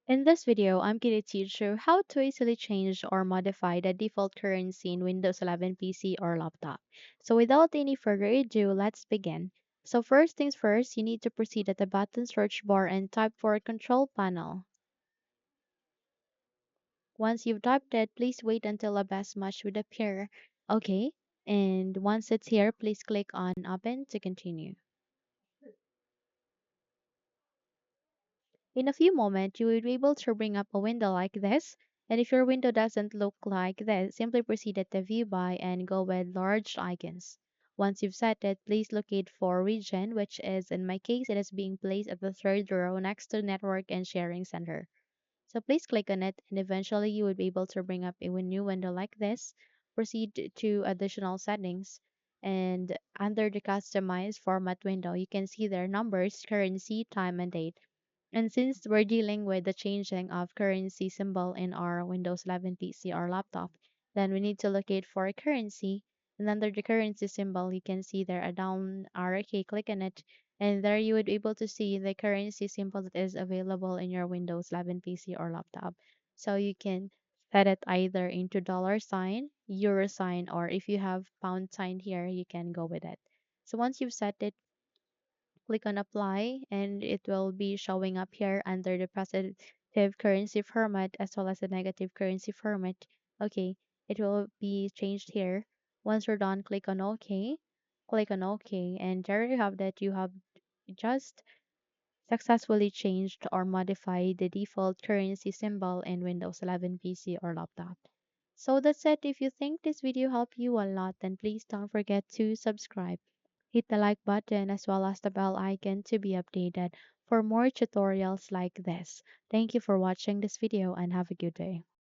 In this video, I'm going to teach you how to easily change or modify the default currency in Windows 11 PC or laptop. So without any further ado, let's begin. So first things first, you need to proceed at the button search bar and type for control panel. Once you've typed it, please wait until a best match would appear. Okay, and once it's here, please click on open to continue. In a few moments, you will be able to bring up a window like this. And if your window doesn't look like this, simply proceed at the view by and go with large icons. Once you've set it, please locate for region, which is in my case, it is being placed at the third row next to network and sharing center. So please click on it and eventually you will be able to bring up a new window like this. Proceed to additional settings and under the customize format window, you can see their numbers, currency, time, and date. And since we're dealing with the changing of currency symbol in our Windows 11 PC or laptop, then we need to locate for a currency. And under the currency symbol, you can see there a down arrow key, click on it, and there you would be able to see the currency symbol that is available in your Windows 11 PC or laptop. So you can set it either into dollar sign, euro sign, or if you have pound sign here, you can go with it. So once you've set it, click on apply and it will be showing up here under the positive currency format as well as the negative currency format. Okay, it will be changed here. Once you're done, click on OK, and there you have that. You have just successfully changed or modified the default currency symbol in Windows 11 PC or laptop. So that's it. If you think this video helped you a lot, then please don't forget to subscribe. Hit the like button as well as the bell icon to be updated for more tutorials like this. Thank you for watching this video and have a good day.